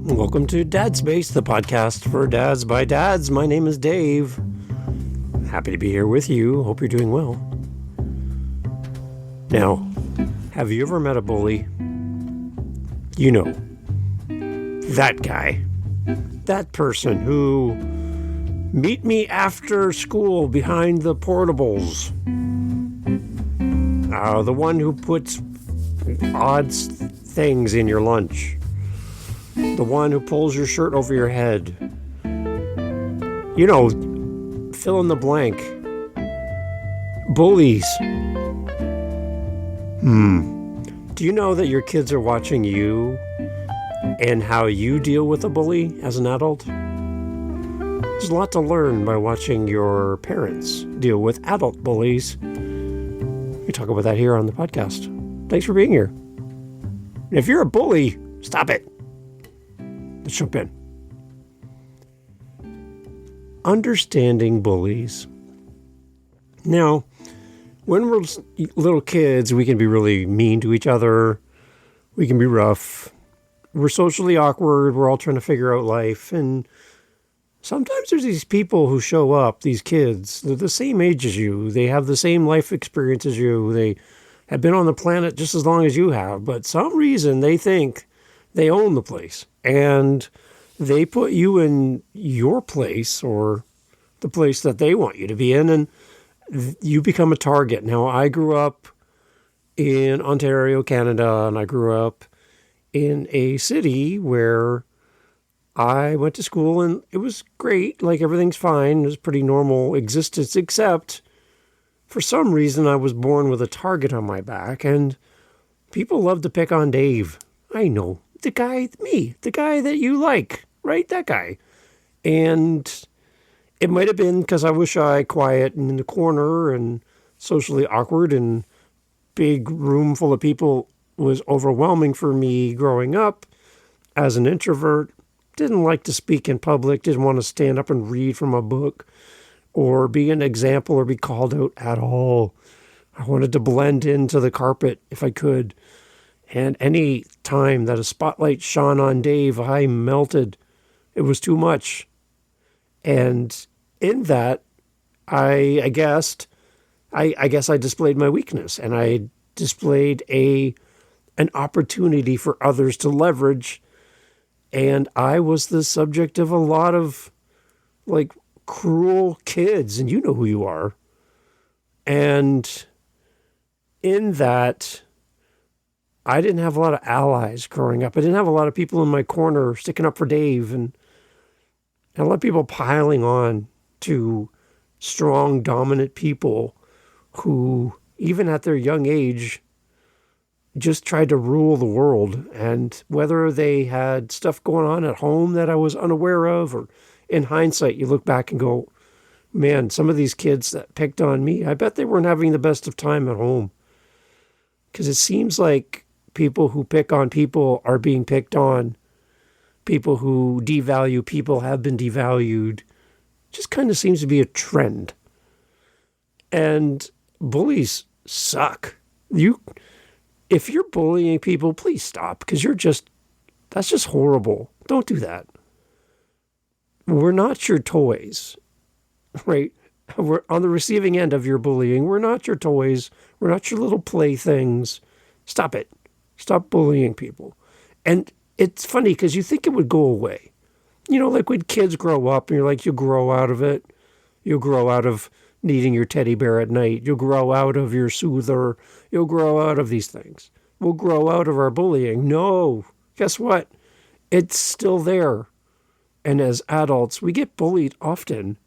Welcome to Dad Space, the podcast for dads by dads. My name is Dave. Happy to be here with you. Hope you're doing well. Now, have you ever met a bully? You know, that guy. That person who meet me after school behind the portables. The one who puts odd things in your lunch. The one who pulls your shirt over your head. You know, fill in the blank. Bullies. Do you know that your kids are watching you and how you deal with a bully as an adult? There's a lot to learn by watching your parents deal with adult bullies. We talk about that here on the podcast. Thanks for being here. And if you're a bully, stop it. Let's jump in. Understanding bullies. Now, when we're little kids, we can be really mean to each other. We can be rough. We're socially awkward. We're all trying to figure out life. And sometimes there's these people who show up, these kids, they're the same age as you. They have the same life experience as you. They have been on the planet just as long as you have. But some reason they think they own the place. And they put you in your place or the place that they want you to be in. And you become a target. Now, I grew up in Ontario, Canada, and I grew up in a city where I went to school and it was great. Like, everything's fine. It was pretty normal existence, except for some reason I was born with a target on my back, and people love to pick on Dave. I know. The guy that you like, right? That guy. And it might have been because I was shy, quiet, and in the corner, and socially awkward, and big room full of people was overwhelming for me growing up as an introvert. Didn't like to speak in public, didn't want to stand up and read from a book or be an example or be called out at all. I wanted to blend into the carpet if I could. And any time that a spotlight shone on Dave, I melted. It was too much. And in that, I guess I displayed my weakness, and I displayed an opportunity for others to leverage. And I was the subject of a lot of like cruel kids, and you know who you are. And in that, I didn't have a lot of allies growing up. I didn't have a lot of people in my corner sticking up for Dave, and a lot of people piling on to strong, dominant people who, even at their young age, just tried to rule the world. And whether they had stuff going on at home that I was unaware of, or in hindsight, you look back and go, man, some of these kids that picked on me, I bet they weren't having the best of time at home. Because it seems like people who pick on people are being picked on. People who devalue people have been devalued. Just kind of seems to be a trend. And bullies suck. If you're bullying people, please stop, because that's just horrible. Don't do that. We're not your toys, right? We're on the receiving end of your bullying. We're not your toys. We're not your little playthings. Stop it. Stop bullying people. And it's funny because you think it would go away. You know, like when kids grow up and you're like, you grow out of it. You'll grow out of needing your teddy bear at night. You'll grow out of your soother. You'll grow out of these things. We'll grow out of our bullying. No, guess what? It's still there. And as adults, we get bullied often.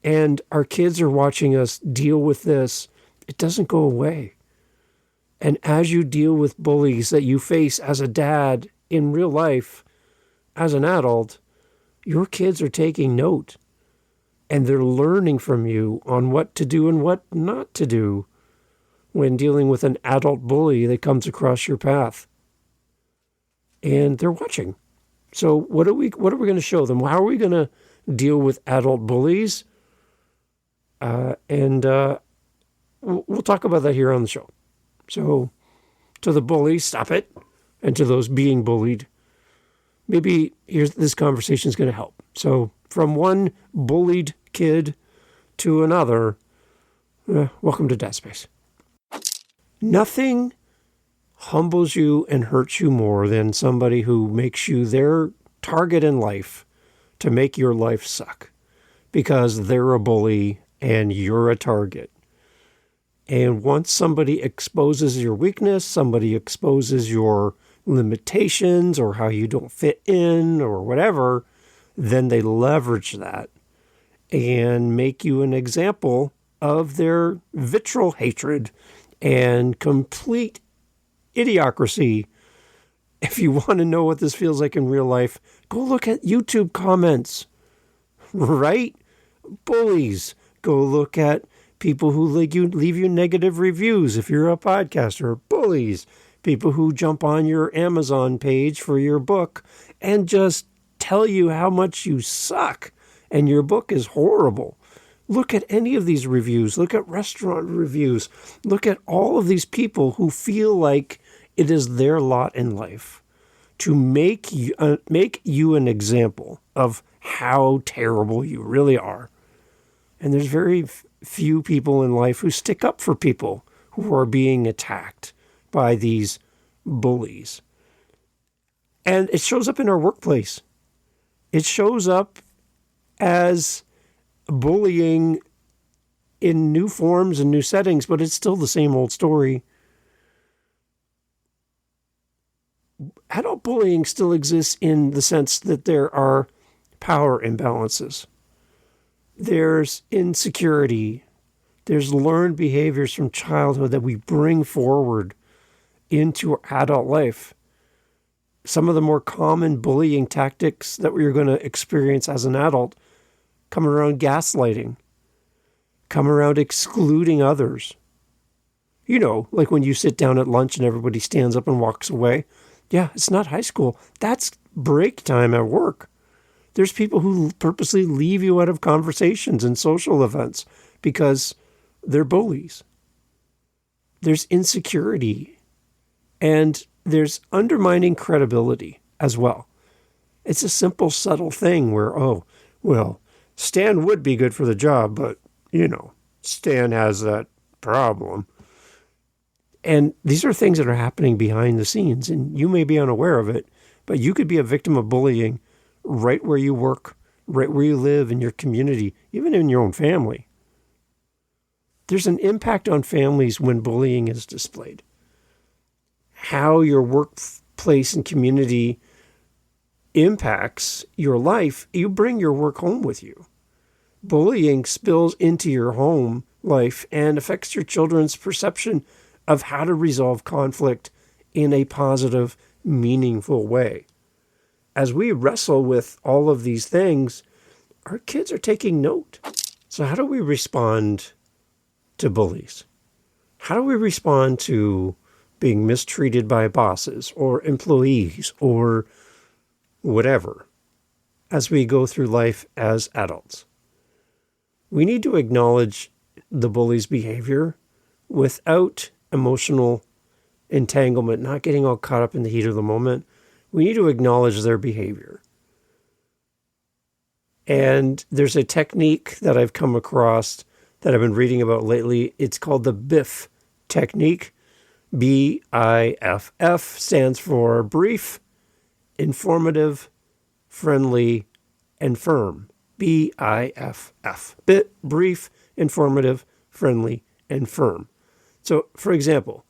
And our kids are watching us deal with this. It doesn't go away. And as you deal with bullies that you face as a dad in real life, as an adult, your kids are taking note. And they're learning from you on what to do and what not to do when dealing with an adult bully that comes across your path. And they're watching. So what are we going to show them? How are we going to deal with adult bullies? We'll talk about that here on the show. So to the bullies, stop it. And to those being bullied, maybe this conversation is going to help. So from one bullied kid to another, welcome to Dead Space. Nothing humbles you and hurts you more than somebody who makes you their target in life to make your life suck because they're a bully and you're a target. And once somebody exposes your weakness, somebody exposes your limitations or how you don't fit in or whatever, then they leverage that and make you an example of their vitriol hatred and complete idiocracy. If you want to know what this feels like in real life, go look at YouTube comments, right? Bullies. Go look at people who leave you negative reviews if you're a podcaster. Bullies. People who jump on your Amazon page for your book and just tell you how much you suck and your book is horrible. Look at any of these reviews. Look at restaurant reviews. Look at all of these people who feel like it is their lot in life to make you an example of how terrible you really are. And there's very few people in life who stick up for people who are being attacked by these bullies. And it shows up in our workplace. It shows up as bullying in new forms and new settings, but it's still the same old story. Adult bullying still exists in the sense that there are power imbalances. There's insecurity. There's learned behaviors from childhood that we bring forward into adult life. Some of the more common bullying tactics that we're going to experience as an adult come around gaslighting, come around excluding others. You know, like when you sit down at lunch and everybody stands up and walks away. Yeah, it's not high school. That's break time at work. There's people who purposely leave you out of conversations and social events because they're bullies. There's insecurity and there's undermining credibility as well. It's a simple, subtle thing where, oh, well, Stan would be good for the job, but, you know, Stan has that problem. And these are things that are happening behind the scenes, and you may be unaware of it, but you could be a victim of bullying right where you work, right where you live, in your community, even in your own family. There's an impact on families when bullying is displayed. How your workplace and community impacts your life, you bring your work home with you. Bullying spills into your home life and affects your children's perception of how to resolve conflict in a positive, meaningful way. As we wrestle with all of these things, our kids are taking note. So how do we respond to bullies? How do we respond to being mistreated by bosses or employees or whatever as we go through life as adults? We need to acknowledge the bully's behavior without emotional entanglement, not getting all caught up in the heat of the moment. We need to acknowledge their behavior. And there's a technique that I've come across that I've been reading about lately. It's called the BIFF technique. BIFF stands for brief, informative, friendly, and firm. BIFF. Brief, informative, friendly, and firm. So, for example,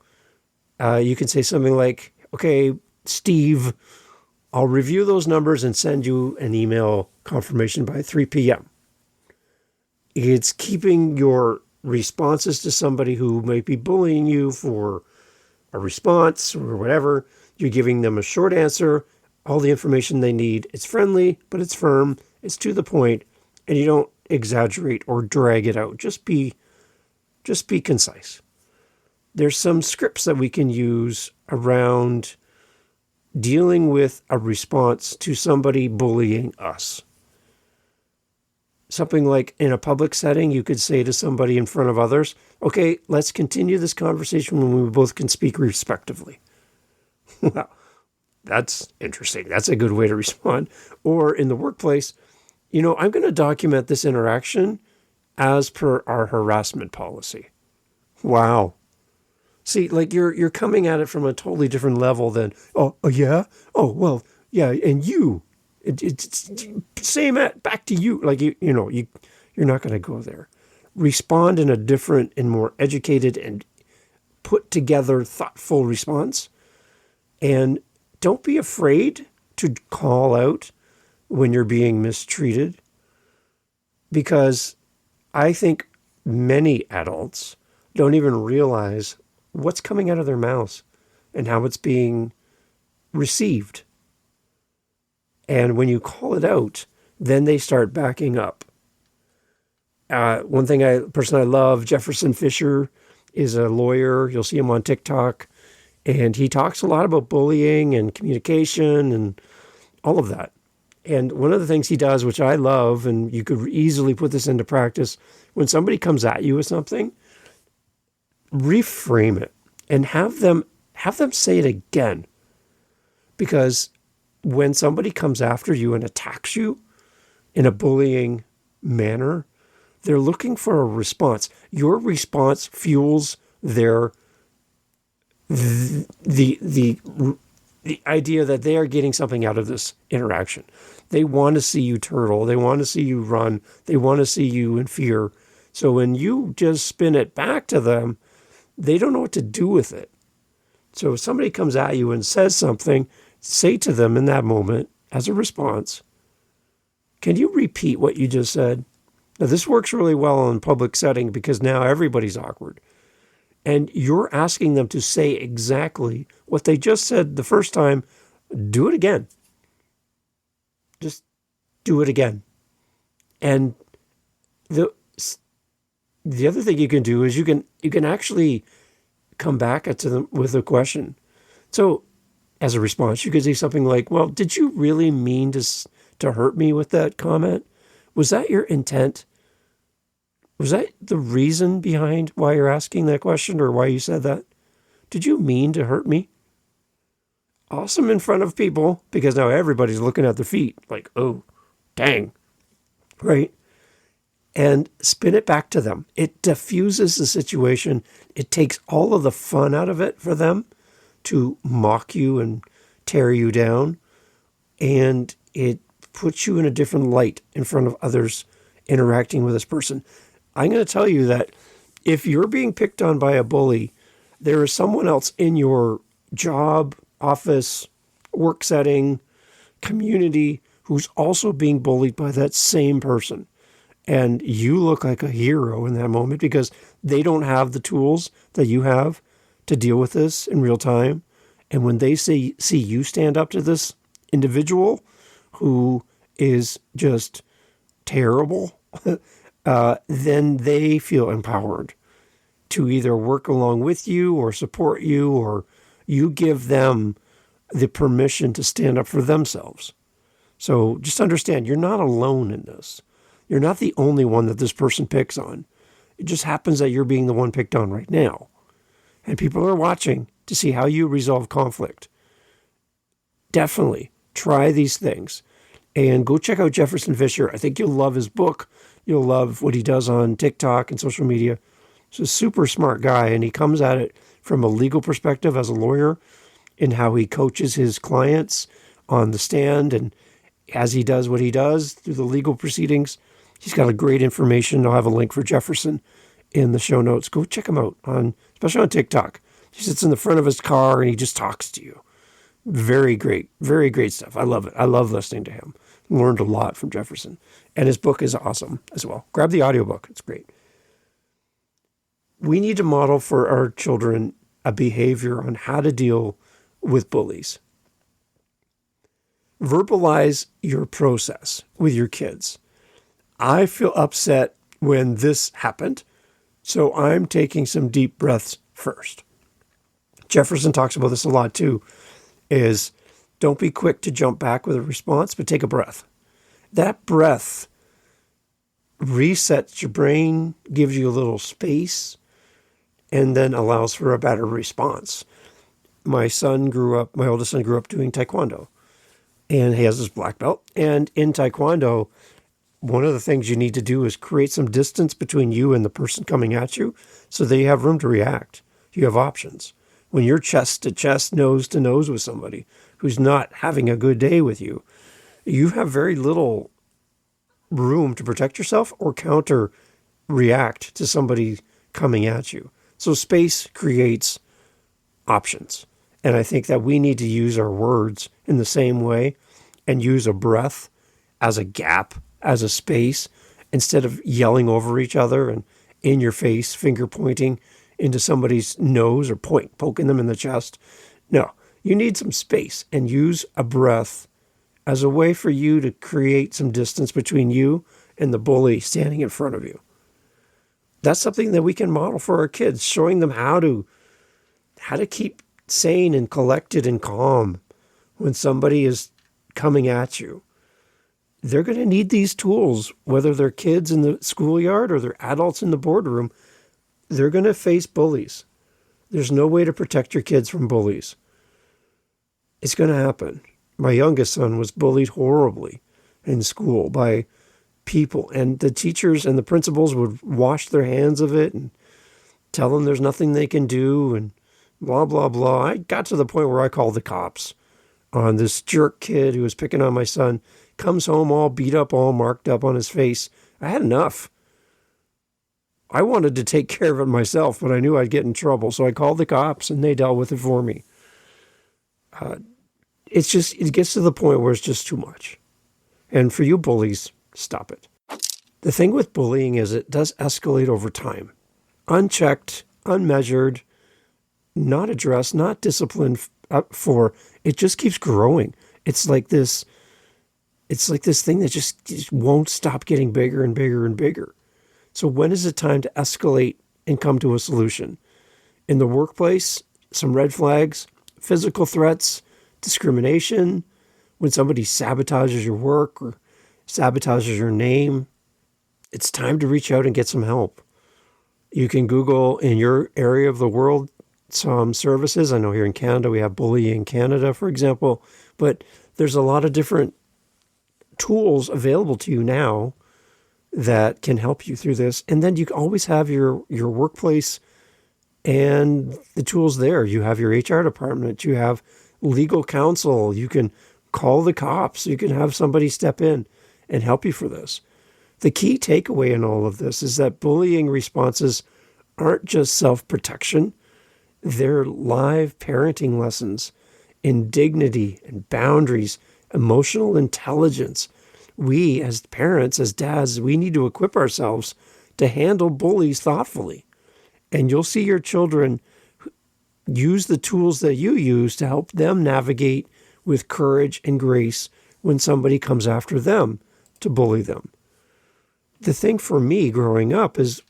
you can say something like, okay, Steve, I'll review those numbers and send you an email confirmation by 3 p.m. It's keeping your responses to somebody who might be bullying you for a response or whatever. You're giving them a short answer, all the information they need. It's friendly, but it's firm. It's to the point, and you don't exaggerate or drag it out. Just be concise. There's some scripts that we can use around dealing with a response to somebody bullying us. Something like in a public setting, you could say to somebody in front of others, okay, let's continue this conversation when we both can speak respectively. Well, that's interesting. That's a good way to respond. Or in the workplace, I'm going to document this interaction as per our harassment policy. Wow. See, like you're coming at it from a totally different level than, oh yeah? Oh, well, yeah, and you. It's same back to you. Like, you're not going to go there. Respond in a different and more educated and put together, thoughtful response. And don't be afraid to call out when you're being mistreated, because I think many adults don't even realize what's coming out of their mouths and how it's being received. And when you call it out, then they start backing up. One person I love, Jefferson Fisher, is a lawyer. You'll see him on TikTok. And he talks a lot about bullying and communication and all of that. And one of the things he does, which I love, and you could easily put this into practice, when somebody comes at you with something, reframe it and have them say it again. Because when somebody comes after you and attacks you in a bullying manner, they're looking for a response. Your response fuels their the idea that they are getting something out of this interaction. They want to see you turtle. They want to see you run. They want to see you in fear. So when you just spin it back to them, they don't know what to do with it. So if somebody comes at you and says something, say to them in that moment as a response, can you repeat what you just said? Now, this works really well in public setting because now everybody's awkward. And you're asking them to say exactly what they just said the first time. Do it again. Just do it again. And the other thing you can do is you can actually come back to them with a question. So as a response, you could say something like, well, did you really mean to hurt me with that comment? Was that your intent? Was that the reason behind why you're asking that question or why you said that? Did you mean to hurt me? Awesome in front of people, because now everybody's looking at their feet like, oh, dang, right? And spin it back to them. It diffuses the situation. It takes all of the fun out of it for them to mock you and tear you down. And it puts you in a different light in front of others interacting with this person. I'm going to tell you that if you're being picked on by a bully, there is someone else in your job, office, work setting, community who's also being bullied by that same person. And you look like a hero in that moment because they don't have the tools that you have to deal with this in real time. And when they see you stand up to this individual who is just terrible, then they feel empowered to either work along with you or support you, or you give them the permission to stand up for themselves. So just understand, you're not alone in this. You're not the only one that this person picks on. It just happens that you're being the one picked on right now. And people are watching to see how you resolve conflict. Definitely try these things. And go check out Jefferson Fisher. I think you'll love his book. You'll love what he does on TikTok and social media. He's a super smart guy, and he comes at it from a legal perspective as a lawyer in how he coaches his clients on the stand. And as he does what he does through the legal proceedings, he's got a great information. I'll have a link for Jefferson in the show notes. Go check him out, especially on TikTok. He sits in the front of his car and he just talks to you. Very great stuff. I love it. I love listening to him. Learned a lot from Jefferson. And his book is awesome as well. Grab the audiobook. It's great. We need to model for our children a behavior on how to deal with bullies. Verbalize your process with your kids. I feel upset when this happened, so I'm taking some deep breaths first. Jefferson talks about this a lot too, is don't be quick to jump back with a response, but take a breath. That breath resets your brain, gives you a little space, and then allows for a better response. my oldest son grew up doing Taekwondo, and he has his black belt. And in Taekwondo, one of the things you need to do is create some distance between you and the person coming at you so that you have room to react. You have options. When you're chest to chest, nose to nose with somebody who's not having a good day with you, you have very little room to protect yourself or counter react to somebody coming at you. So space creates options. And I think that we need to use our words in the same way and use a breath as a gap, as a space, instead of yelling over each other and in your face, finger pointing into somebody's nose or poking them in the chest. No, you need some space and use a breath as a way for you to create some distance between you and the bully standing in front of you. That's something that we can model for our kids, showing them how to keep sane and collected and calm when somebody is coming at you. They're going to need these tools, whether they're kids in the schoolyard or they're adults in the boardroom. They're going to face bullies. There's no way to protect your kids from bullies. It's going to happen. My youngest son was bullied horribly in school by people, and the teachers and the principals would wash their hands of it and tell them there's nothing they can do and blah, blah, blah. I got to the point where I called the cops on this jerk kid who was picking on my son, comes home all beat up, all marked up on his face. I had enough. I wanted to take care of it myself, but I knew I'd get in trouble. So I called the cops and they dealt with it for me. It gets to the point where it's just too much. And for you bullies, stop it. The thing with bullying is it does escalate over time. Unchecked, unmeasured, not addressed, not disciplined for, it just keeps growing. It's like this thing that just won't stop getting bigger and bigger and bigger. So when is it time to escalate and come to a solution? In the workplace, some red flags, physical threats, discrimination, when somebody sabotages your work or sabotages your name, it's time to reach out and get some help. You can Google in your area of the world some services. I know here in Canada we have Bullying Canada, for example, but there's a lot of different tools available to you now that can help you through this. And then you always have your workplace and the tools there. You have your HR department, you have legal counsel, you can call the cops, you can have somebody step in and help you for this. The key takeaway in all of this is that bullying responses aren't just self-protection, they're live parenting lessons in dignity and boundaries, emotional intelligence. We as parents, as dads, we need to equip ourselves to handle bullies thoughtfully. And you'll see your children use the tools that you use to help them navigate with courage and grace when somebody comes after them to bully them. The thing for me growing up is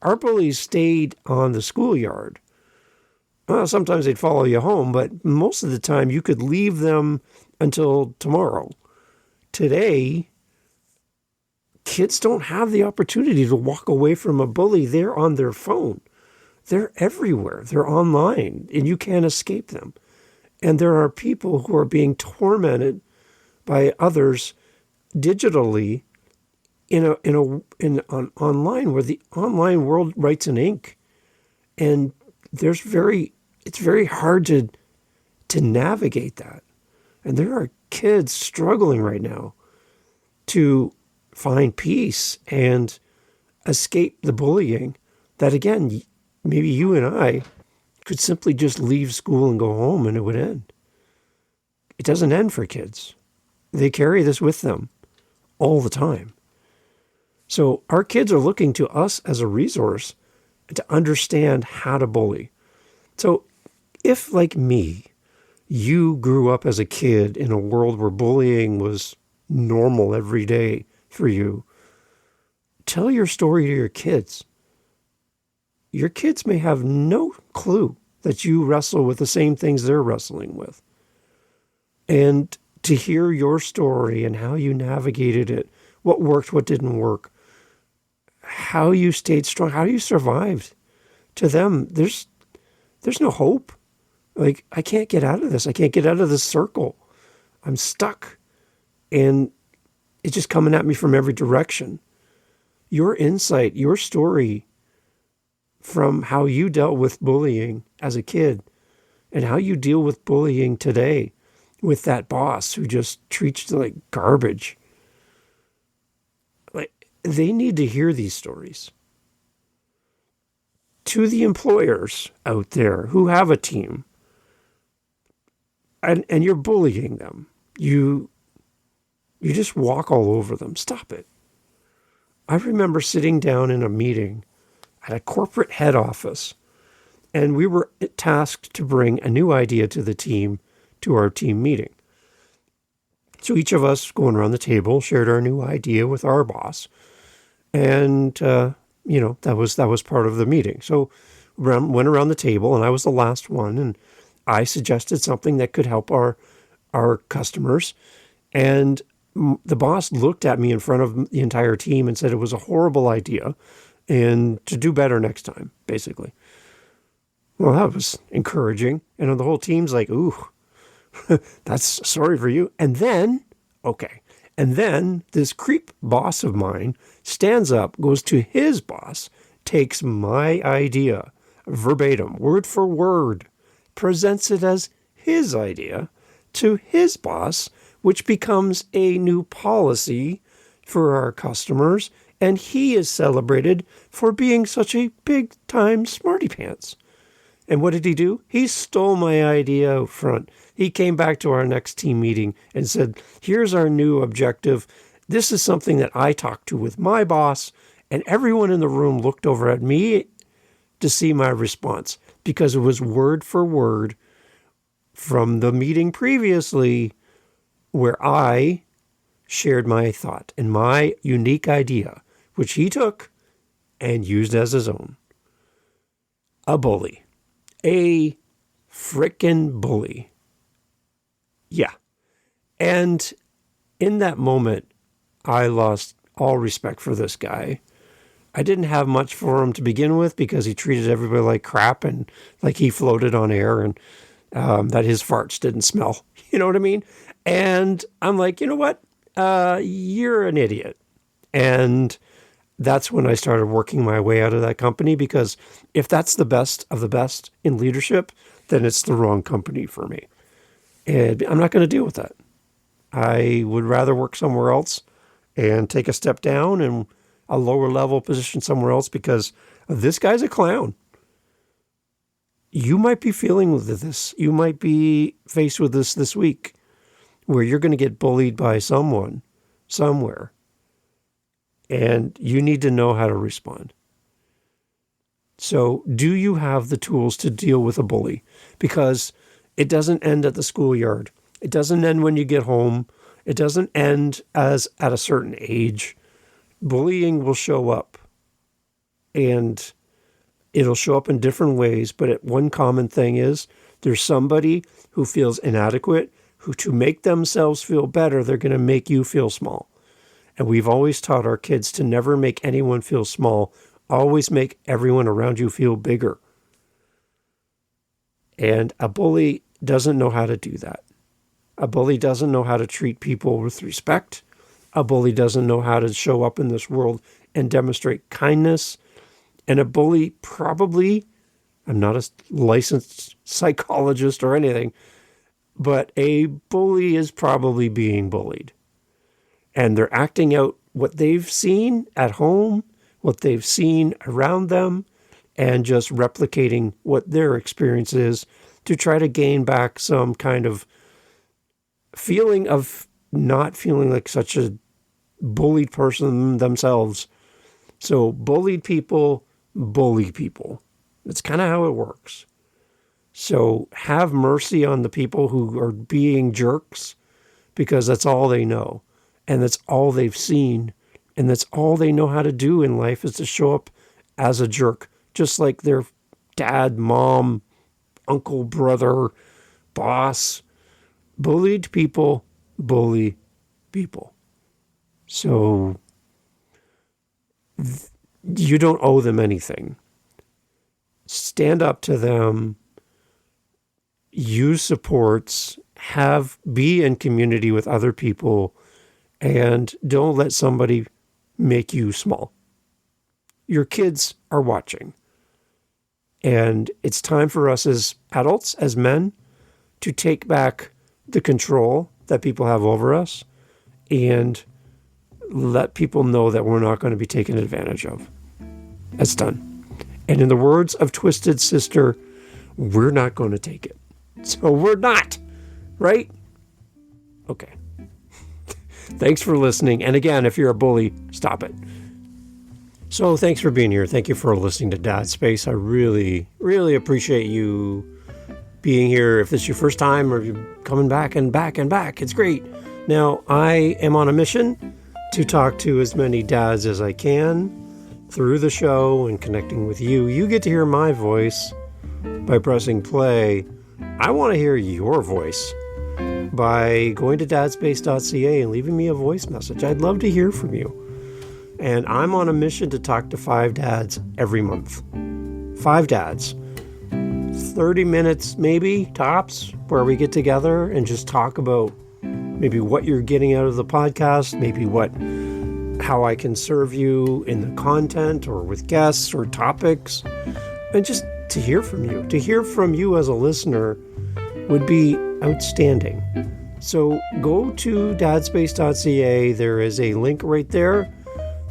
our bullies stayed on the schoolyard. Well, sometimes they'd follow you home, but most of the time you could leave them until tomorrow. Today, kids don't have the opportunity to walk away from a bully. They're on their phone. They're everywhere. They're online, and you can't escape them. And there are people who are being tormented by others digitally online, where the online world writes in ink. And it's very hard to navigate that. And there are kids struggling right now to find peace and escape the bullying that, again, maybe you and I could simply just leave school and go home and it would end. It doesn't end for kids. They carry this with them all the time. So our kids are looking to us as a resource to understand how to bully. So if, like me, you grew up as a kid in a world where bullying was normal every day for you, tell your story to your kids. Your kids may have no clue that you wrestle with the same things they're wrestling with. And to hear your story and how you navigated it, what worked, what didn't work, how you stayed strong, how you survived, to them, there's no hope. Like, I can't get out of this. I can't get out of this circle. I'm stuck. And it's just coming at me from every direction. Your insight, your story from how you dealt with bullying as a kid and how you deal with bullying today with that boss who just treats you like garbage. Like, they need to hear these stories. To the employers out there who have a team and you're bullying them, you just walk all over them. Stop it. I remember sitting down in a meeting at a corporate head office, and we were tasked to bring a new idea to the team, to our team meeting. So each of us going around the table shared our new idea with our boss. And, that was part of the meeting. So went around the table, and I was the last one, and I suggested something that could help our customers. And the boss looked at me in front of the entire team and said it was a horrible idea and to do better next time, basically. Well, that was encouraging. And the whole team's like, ooh, that's sorry for you. And then this creep boss of mine stands up, goes to his boss, takes my idea verbatim, word for word, presents it as his idea to his boss, which becomes a new policy for our customers. And he is celebrated for being such a big-time smarty pants. And what did he do? He stole my idea out front. He came back to our next team meeting and said, here's our new objective. This is something that I talked to with my boss. And everyone in the room looked over at me to see my response because it was word for word from the meeting previously where I shared my thought and my unique idea, which he took and used as his own. A bully. A frickin' bully. Yeah. And in that moment, I lost all respect for this guy. I didn't have much for him to begin with because he treated everybody like crap and like he floated on air and that his farts didn't smell. You know what I mean? And I'm like, you know what? You're an idiot. And that's when I started working my way out of that company, because if that's the best of the best in leadership, then it's the wrong company for me. And I'm not going to deal with that. I would rather work somewhere else and take a step down and a lower level position somewhere else, because this guy's a clown. You might be feeling with this. You might be faced with this week where you're going to get bullied by someone somewhere. And you need to know how to respond. So do you have the tools to deal with a bully? Because it doesn't end at the schoolyard. It doesn't end when you get home. It doesn't end as at a certain age. Bullying will show up. And it'll show up in different ways. But one common thing is there's somebody who feels inadequate, who to make themselves feel better, they're going to make you feel small. And we've always taught our kids to never make anyone feel small. Always make everyone around you feel bigger. And a bully doesn't know how to do that. A bully doesn't know how to treat people with respect. A bully doesn't know how to show up in this world and demonstrate kindness. And a bully probably, I'm not a licensed psychologist or anything, but a bully is probably being bullied. And they're acting out what they've seen at home, what they've seen around them, and just replicating what their experience is to try to gain back some kind of feeling of not feeling like such a bullied person themselves. So bullied people bully people. That's kind of how it works. So have mercy on the people who are being jerks, because that's all they know. And that's all they've seen. And that's all they know how to do in life, is to show up as a jerk. Just like their dad, mom, uncle, brother, boss. Bullied people bully people. So you don't owe them anything. Stand up to them use supports, be in community with other people, and don't let somebody make you small. Your kids are watching. And it's time for us as adults, as men, to take back the control that people have over us and let people know that we're not going to be taken advantage of. That's done. And in the words of Twisted Sister, we're not going to take it. So we're not, right? Okay. Thanks for listening. And again, if you're a bully, stop it. So thanks for being here. Thank you for listening to Dad Space. I really, really appreciate you being here. If this is your first time or you're coming back and back and back, it's great. Now, I am on a mission to talk to as many dads as I can through the show and connecting with you. You get to hear my voice by pressing play. I want to hear your voice by going to dadspace.ca and leaving me a voice message. I'd love to hear from you. And I'm on a mission to talk to 5 dads every month. 5 dads. 30 minutes maybe, tops, where we get together and just talk about maybe what you're getting out of the podcast, maybe how I can serve you in the content or with guests or topics, and just to hear from you. To hear from you as a listener would be outstanding. So go to dadspace.ca. There is a link right there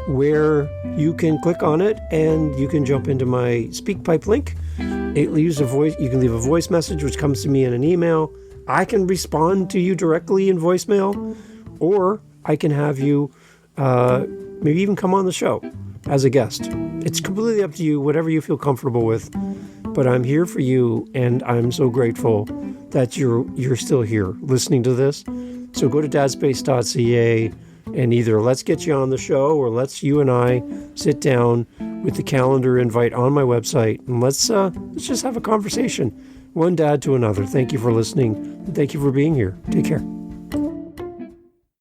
where you can click on it and you can jump into my SpeakPipe link. It leaves a voice. You can leave a voice message, which comes to me in an email. I can respond to you directly in voicemail, or I can have you maybe even come on the show as a guest. It's completely up to you, whatever you feel comfortable with. But I'm here for you, and I'm so grateful that you're still here listening to this. So go to dadspace.ca and either let's get you on the show or you and I sit down with the calendar invite on my website and let's just have a conversation, one dad to another. Thank you for listening. Thank you for being here. Take care.